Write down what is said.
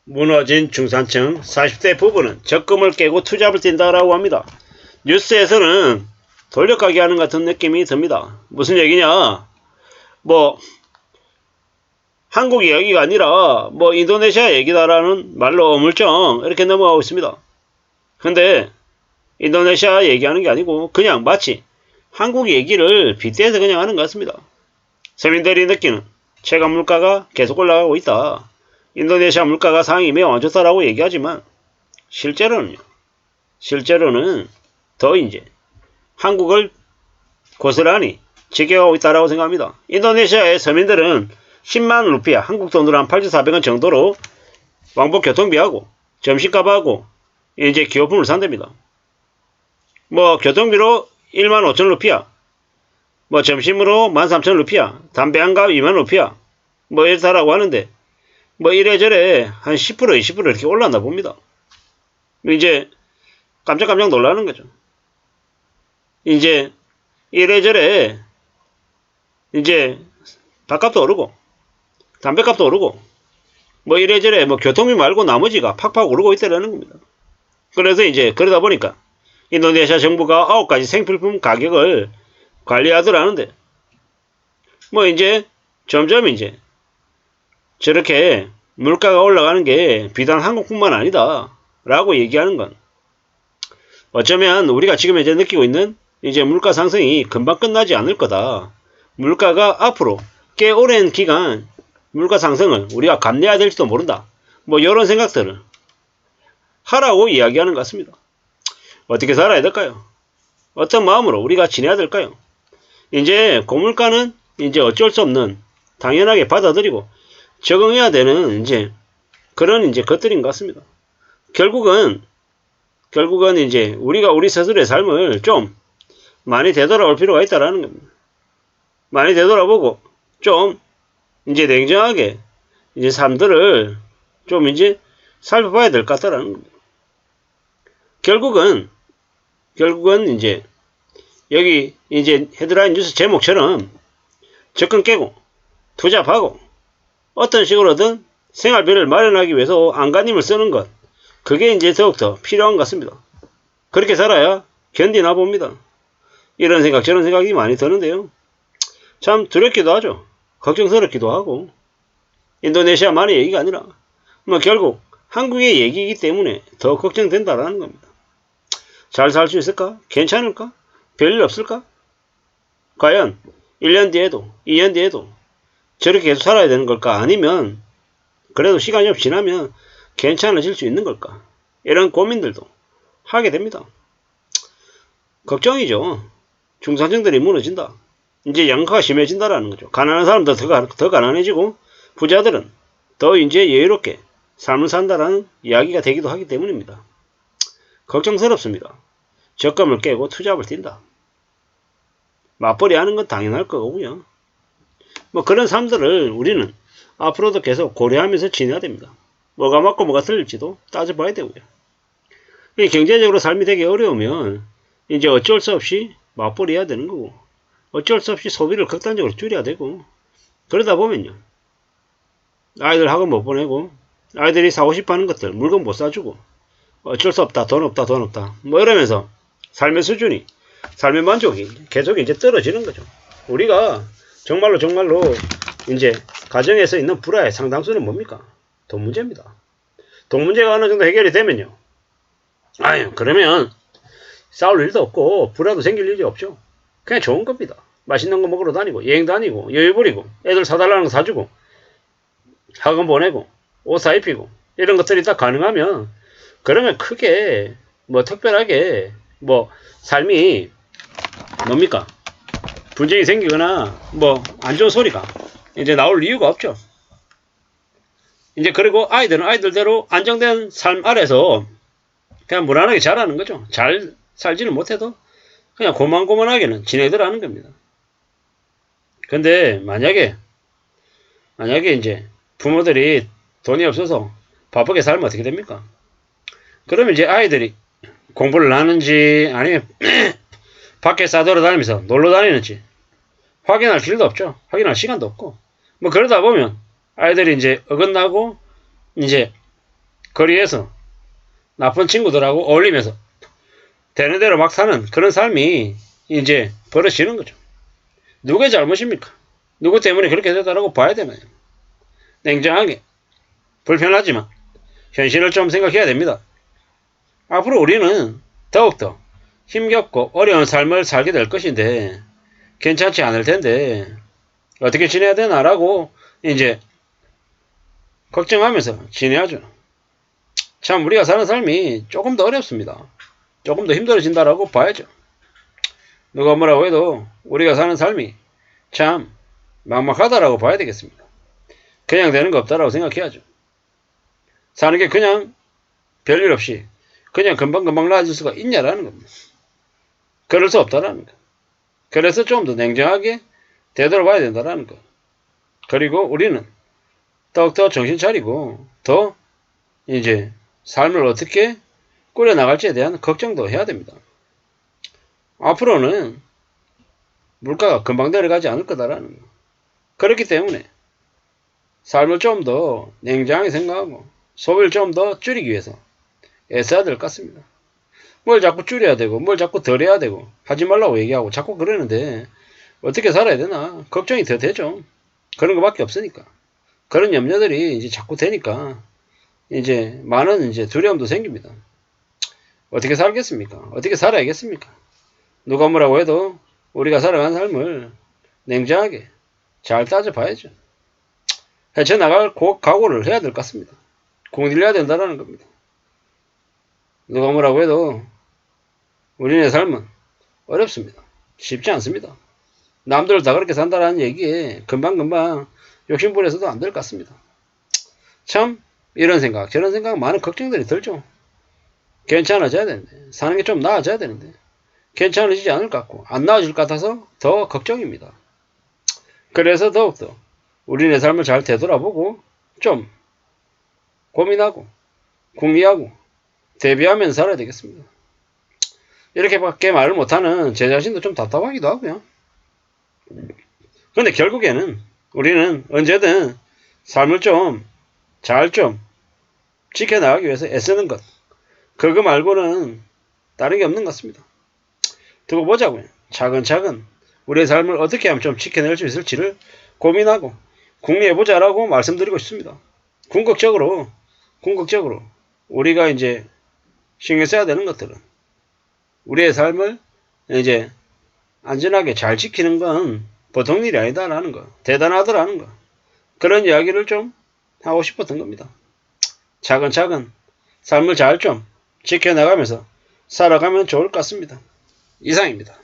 무너진 중산층 40대 부부는 적금을 깨고 투잡을 뛴다라고 합니다. 뉴스에서는 돌려가기 하는 같은 느낌이 듭니다. 무슨 얘기냐? 한국 이야기가 아니라 인도네시아 얘기다라는 말로 어물쩡 이렇게 넘어가고 있습니다. 근데 인도네시아 얘기하는 게 아니고 그냥 마치 한국 얘기를 빗대서 그냥 하는 것 같습니다. 서민들이 느끼는 체감 물가가 계속 올라가고 있다. 인도네시아 물가가 상황이 매우 안 좋다라고 얘기하지만 실제로는 더 이제 한국을 고스란히 지켜가고 있다라고 생각합니다. 인도네시아의 서민들은 10만 루피아, 한국 돈으로 한 8,400원 정도로 왕복 교통비하고 점심값하고 이제 기호품을 산답니다. 교통비로 1만 5천 루피아, 점심으로 13,000 루피아, 담배 한 갑 2만 루피아, 이렇다라고 하는데, 이래저래 한 10%, 20% 이렇게 올랐나 봅니다. 이제 깜짝깜짝 놀라는 거죠. 이제 이래저래 이제 밥값도 오르고 담배값도 오르고 이래저래 교통비 말고 나머지가 팍팍 오르고 있다라는 겁니다. 그래서 이제 그러다 보니까 인도네시아 정부가 9가지 생필품 가격을 관리하더라는데 이제 점점 이제 저렇게 물가가 올라가는 게 비단 한국뿐만 아니다 라고 얘기하는 건 어쩌면 우리가 지금 이제 느끼고 있는 이제 물가 상승이 금방 끝나지 않을 거다. 물가가 앞으로 꽤 오랜 기간 물가 상승을 우리가 감내해야 될지도 모른다. 이런 생각들을 하라고 이야기하는 것 같습니다. 어떻게 살아야 될까요? 어떤 마음으로 우리가 지내야 될까요? 이제 고물가는 이제 어쩔 수 없는 당연하게 받아들이고 적응해야 되는 이제 그런 이제 것들인 것 같습니다. 결국은 이제 우리가 우리 스스로의 삶을 좀 많이 되돌아올 필요가 있다라는 겁니다. 많이 되돌아보고 좀 이제 냉정하게 이제 삶들을 좀 이제 살펴봐야 될 것 같다라는 겁니다. 결국은 이제 여기 이제 헤드라인 뉴스 제목처럼 적금 깨고 투잡하고 어떤 식으로든 생활비를 마련하기 위해서 안간힘을 쓰는 것, 그게 이제 더욱더 필요한 것 같습니다. 그렇게 살아야 견디나 봅니다. 이런 생각 저런 생각이 많이 드는데요. 참 두렵기도 하죠. 걱정스럽기도 하고 인도네시아만의 얘기가 아니라 결국 한국의 얘기이기 때문에 더 걱정된다라는 겁니다. 잘 살 수 있을까? 괜찮을까? 별일 없을까? 과연 1년 뒤에도 2년 뒤에도 저렇게 계속 살아야 되는 걸까? 아니면 그래도 시간이 좀 지나면 괜찮아질 수 있는 걸까? 이런 고민들도 하게 됩니다. 걱정이죠. 중산층들이 무너진다. 이제 양극화가 심해진다라는 거죠. 가난한 사람들 더 가난해지고 부자들은 더 이제 여유롭게 삶을 산다라는 이야기가 되기도 하기 때문입니다. 걱정스럽습니다. 적금을 깨고 투잡을 뛴다. 맞벌이 하는 건 당연할 거고요. 그런 삶들을 우리는 앞으로도 계속 고려하면서 지내야 됩니다. 뭐가 맞고 뭐가 틀릴지도 따져봐야 되고요. 경제적으로 삶이 되게 어려우면 이제 어쩔 수 없이 맞벌이 해야 되는 거고 어쩔 수 없이 소비를 극단적으로 줄여야 되고 그러다 보면요. 아이들 학원 못 보내고 아이들이 사고 싶어 하는 것들 물건 못 사주고 어쩔 수 없다 돈 없다 이러면서 삶의 수준이 삶의 만족이 계속 이제 떨어지는 거죠. 우리가 정말로 이제 가정에서 있는 불화의 상당수는 뭡니까? 돈 문제입니다. 돈 문제가 어느 정도 해결이 되면요. 그러면 싸울 일도 없고 불화도 생길 일이 없죠. 그냥 좋은 겁니다. 맛있는 거 먹으러 다니고 여행 다니고 여유 부리고 애들 사달라는 거 사주고 학원 보내고 옷 사입히고 이런 것들이 다 가능하면 그러면 크게 특별하게 삶이 뭡니까? 분쟁이 생기거나 안 좋은 소리가 이제 나올 이유가 없죠. 이제 그리고 아이들은 아이들대로 안정된 삶 아래서 그냥 무난하게 자라는 거죠. 잘 살지는 못해도 그냥 고만고만하게는 지내더라는 겁니다. 근데 만약에 이제 부모들이 돈이 없어서 바쁘게 살면 어떻게 됩니까? 그러면 이제 아이들이 공부를 하는지 아니면 밖에 싸돌아다니면서 놀러 다니는지 확인할 길도 없죠. 확인할 시간도 없고 그러다 보면 아이들이 이제 어긋나고 이제 거리에서 나쁜 친구들하고 어울리면서 되는 대로 막 사는 그런 삶이 이제 벌어지는 거죠. 누구의 잘못입니까? 누구 때문에 그렇게 되다라고 봐야 되나요? 냉정하게, 불편하지만 현실을 좀 생각해야 됩니다. 앞으로 우리는 더욱더 힘겹고 어려운 삶을 살게 될 것인데 괜찮지 않을 텐데 어떻게 지내야 되나라고 이제 걱정하면서 지내야죠. 참 우리가 사는 삶이 조금 더 어렵습니다. 조금 더 힘들어진다라고 봐야죠. 누가 뭐라고 해도 우리가 사는 삶이 참 막막하다라고 봐야 되겠습니다. 그냥 되는 거 없다라고 생각해야죠. 사는 게 그냥 별일 없이 그냥 금방금방 나아질 수가 있냐라는 겁니다. 그럴 수 없다라는 거. 그래서 좀 더 냉정하게 되돌아봐야 된다라는 거. 그리고 우리는 더욱더 정신 차리고 더 이제 삶을 어떻게 꾸려나갈지에 대한 걱정도 해야 됩니다. 앞으로는 물가가 금방 내려가지 않을 거다라는 거. 그렇기 때문에 삶을 좀 더 냉정하게 생각하고 소비를 좀 더 줄이기 위해서 애써야 될 것 같습니다. 뭘 자꾸 줄여야 되고 뭘 자꾸 덜 해야 되고 하지 말라고 얘기하고 자꾸 그러는데 어떻게 살아야 되나 걱정이 더 되죠. 그런 것밖에 없으니까. 그런 염려들이 이제 자꾸 되니까 이제 많은 이제 두려움도 생깁니다. 어떻게 살겠습니까? 어떻게 살아야겠습니까? 누가 뭐라고 해도 우리가 살아가는 삶을 냉정하게 잘 따져봐야죠. 헤쳐나갈 각오를 해야 될 것 같습니다. 공들여야 된다는 겁니다. 누가 뭐라고 해도 우리네 삶은 어렵습니다. 쉽지 않습니다. 남들 다 그렇게 산다라는 얘기에 금방금방 욕심부려서도 안 될 것 같습니다. 참 이런 생각 저런 생각 많은 걱정들이 들죠. 괜찮아져야 되는데 사는 게 좀 나아져야 되는데 괜찮아지지 않을 것 같고 안 나아질 것 같아서 더 걱정입니다. 그래서 더욱더 우리네 삶을 잘 되돌아보고 좀 고민하고 궁리하고 대비하면서 살아야 되겠습니다. 이렇게밖에 말을 못하는 제 자신도 좀 답답하기도 하고요. 근데 결국에는 우리는 언제든 삶을 좀 잘 좀 지켜나가기 위해서 애쓰는 것. 그거 말고는 다른 게 없는 것 같습니다. 두고 보자고요. 차근차근 우리의 삶을 어떻게 하면 좀 지켜낼 수 있을지를 고민하고 궁리해보자라고 말씀드리고 싶습니다. 궁극적으로 우리가 이제 신경 써야 되는 것들은 우리의 삶을 이제 안전하게 잘 지키는 건 보통 일이 아니다라는 거, 대단하더라는 거, 그런 이야기를 좀 하고 싶었던 겁니다. 차근차근 삶을 잘 좀 지켜나가면서 살아가면 좋을 것 같습니다. 이상입니다.